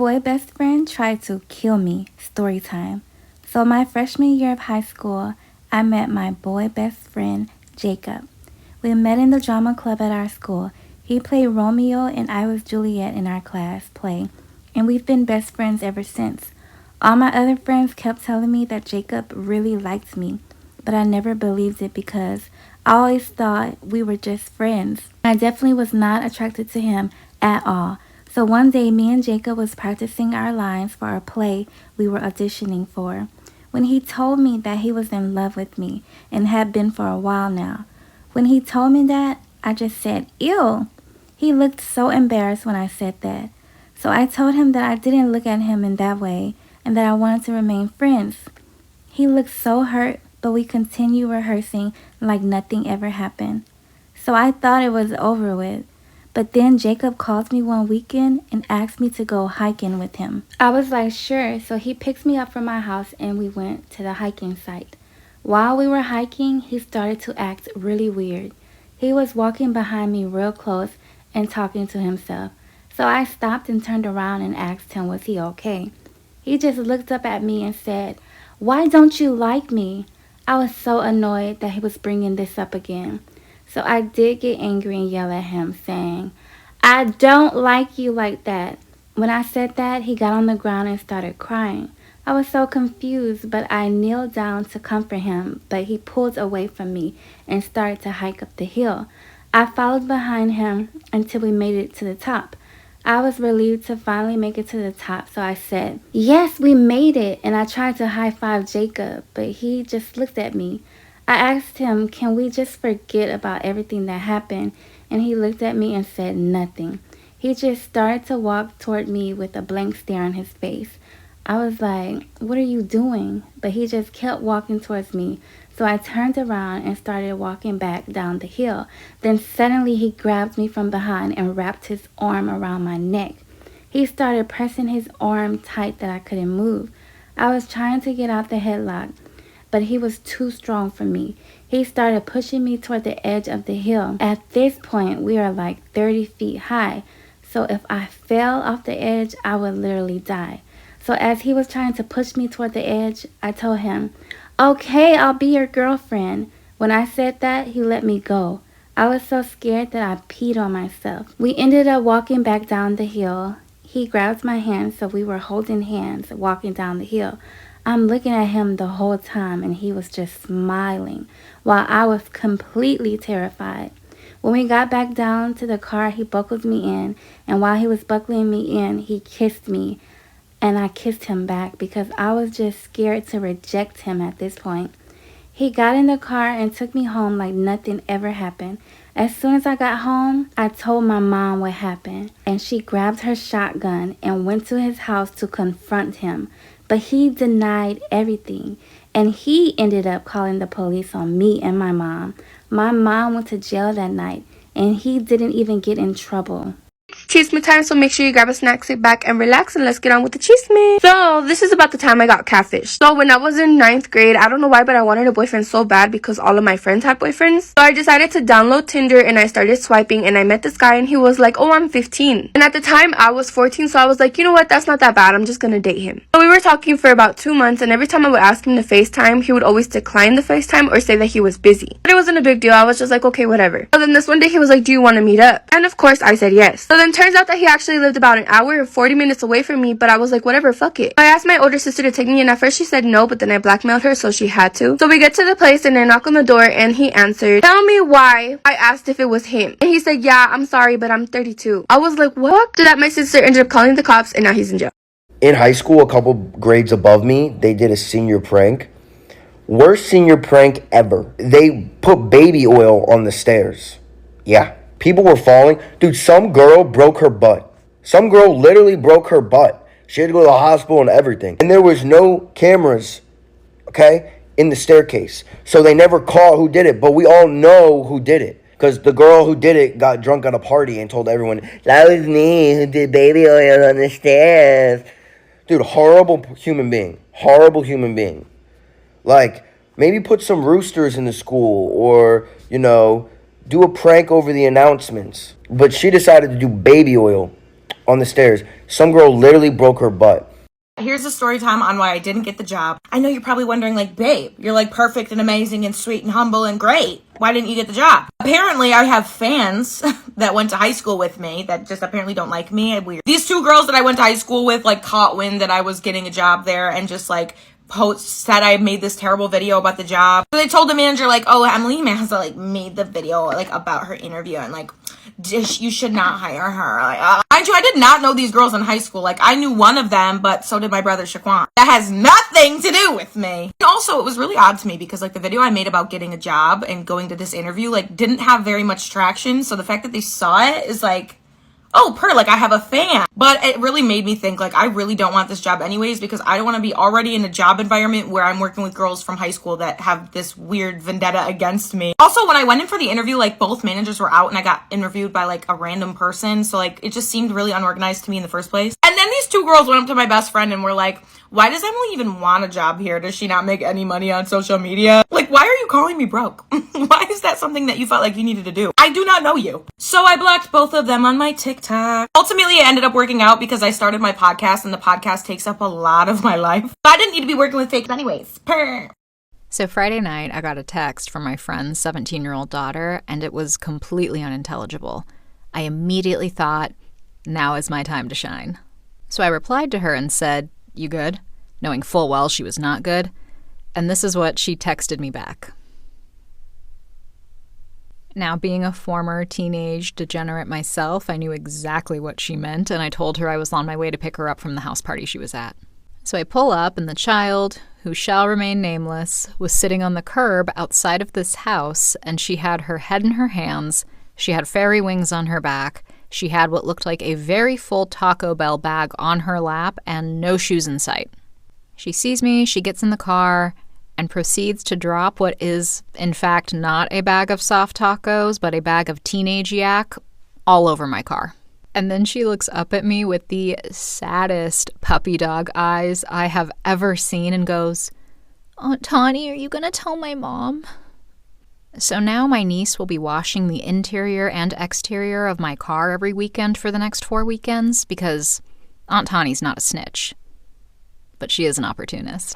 boy best friend tried to kill me, story time. So my freshman year of high school, I met my boy best friend, Jacob. We met in the drama club at our school. He played Romeo and I was Juliet in our class play, and we've been best friends ever since. All my other friends kept telling me that Jacob really liked me, but I never believed it because I always thought we were just friends. I definitely was not attracted to him at all. So one day, me and Jacob was practicing our lines for a play we were auditioning for when he told me that he was in love with me and had been for a while now. When he told me that, I just said, ew. He looked so embarrassed when I said that. So I told him that I didn't look at him in that way and that I wanted to remain friends. He looked so hurt, but we continued rehearsing like nothing ever happened. So I thought it was over with. But then Jacob called me one weekend and asked me to go hiking with him. I was like, sure. So he picked me up from my house and we went to the hiking site. While we were hiking, he started to act really weird. He was walking behind me real close and talking to himself. So I stopped and turned around and asked him, was he okay? He just looked up at me and said, why don't you like me? I was so annoyed that he was bringing this up again. So I did get angry and yell at him, saying, I don't like you like that. When I said that, he got on the ground and started crying. I was so confused, but I kneeled down to comfort him, but he pulled away from me and started to hike up the hill. I followed behind him until we made it to the top. I was relieved to finally make it to the top, so I said, yes, we made it, and I tried to high-five Jacob, but he just looked at me. I asked him, can we just forget about everything that happened? And he looked at me and said nothing. He just started to walk toward me with a blank stare on his face. I was like, what are you doing? But he just kept walking towards me. So I turned around and started walking back down the hill. Then suddenly he grabbed me from behind and wrapped his arm around my neck. He started pressing his arm tight that I couldn't move. I was trying to get out the headlock, but he was too strong for me. He started pushing me toward the edge of the hill. At this point, we are like 30 feet high. So if I fell off the edge, I would literally die. So as he was trying to push me toward the edge, I told him, okay, I'll be your girlfriend. When I said that, he let me go. I was so scared that I peed on myself. We ended up walking back down the hill. He grabbed my hand, so we were holding hands walking down the hill. I'm looking at him the whole time and he was just smiling while I was completely terrified. When we got back down to the car, he buckled me in, and while he was buckling me in, he kissed me, and I kissed him back because I was just scared to reject him at this point. He got in the car and took me home like nothing ever happened. As soon as I got home, I told my mom what happened, and she grabbed her shotgun and went to his house to confront him. But he denied everything, and he ended up calling the police on me and my mom. My mom went to jail that night, and he didn't even get in trouble. Chisme time, so make sure you grab a snack, sit back, and relax, and let's get on with the chisme. So, this is about the time I got catfished. So, when I was in 9th grade, I don't know why, but I wanted a boyfriend so bad because all of my friends had boyfriends. So, I decided to download Tinder, and I started swiping, and I met this guy, and he was like, oh, I'm 15. And at the time, I was 14, so I was like, you know what, that's not that bad, I'm just gonna date him. So, we were talking for about 2 months, and every time I would ask him to FaceTime, he would always decline the FaceTime or say that he was busy. But it wasn't a big deal, I was just like, okay, whatever. So then this one day, he was like, do you want to meet up? And of course, I said yes. So then turns out that he actually lived about an hour and 40 minutes away from me, but I was like, whatever, fuck it. I asked my older sister to take me, and at first she said no, but then I blackmailed her, so she had to. So we get to the place, and I knock on the door, and he answered, tell me why. I asked if it was him, and he said, yeah, I'm sorry, but I'm 32. I was like, what? So that my sister ended up calling the cops, and now he's in jail. In high school, a couple grades above me, they did a senior prank. Worst senior prank ever. They put baby oil on the stairs. Yeah. People were falling. Dude, some girl broke her butt. Some girl literally broke her butt. She had to go to the hospital and everything. And there was no cameras, okay, in the staircase. So they never caught who did it. But we all know who did it. Because the girl who did it got drunk at a party and told everyone, that was me who did baby oil on the stairs. Dude, horrible human being. Horrible human being. Like, maybe put some roosters in the school or, you know, do a prank over the announcements. But she decided to do baby oil on the stairs. Some girl literally broke her butt. Here's a story time on why I didn't get the job. I know you're probably wondering, like, babe, you're like perfect and amazing and sweet and humble and great. Why didn't you get the job? Apparently, I have fans that went to high school with me that just apparently don't like me. Weird. These two girls that I went to high school with, like, caught wind that I was getting a job there and just, like, said I made this terrible video about the job. So they told the manager, like, oh, Emily Massa, like, made the video, like, about her interview and, like, you should not hire her. Like, mind you, I did not know these girls in high school. Like, I knew one of them, but so did my brother Shaquan. That has nothing to do with me. And also, it was really odd to me because, like, the video I made about getting a job and going to this interview, like, didn't have very much traction. So the fact that they saw it is like, oh, like, I have a fan. But it really made me think, like, I really don't want this job anyways because I don't want to be already in a job environment where I'm working with girls from high school that have this weird vendetta against me. Also, when I went in for the interview, like, both managers were out and I got interviewed by, like, a random person. So, like, it just seemed really unorganized to me in the first place. And then these two girls went up to my best friend and were like, why does Emily even want a job here? Does she not make any money on social media? Like, why are you calling me broke? Why is that something that you felt like you needed to do? I do not know you. So I blocked both of them on my TikTok. Ultimately, it ended up working out because I started my podcast and the podcast takes up a lot of my life. But I didn't need to be working with fakes anyways. Purr. So Friday night, I got a text from my friend's 17-year-old daughter, and it was completely unintelligible. I immediately thought, now is my time to shine. So I replied to her and said, you good? Knowing full well she was not good. And this is what she texted me back. Now, being a former teenage degenerate myself, I knew exactly what she meant, and I told her I was on my way to pick her up from the house party she was at. So I pull up, and the child, who shall remain nameless, was sitting on the curb outside of this house, and she had her head in her hands, she had fairy wings on her back, she had what looked like a very full Taco Bell bag on her lap, and no shoes in sight. She sees me, she gets in the car, and proceeds to drop what is, in fact, not a bag of soft tacos, but a bag of teenage yak all over my car. And then she looks up at me with the saddest puppy dog eyes I have ever seen and goes, Aunt Tawny, are you going to tell my mom? So now my niece will be washing the interior and exterior of my car every weekend for the next 4 weekends because Aunt Tawny's not a snitch, but she is an opportunist.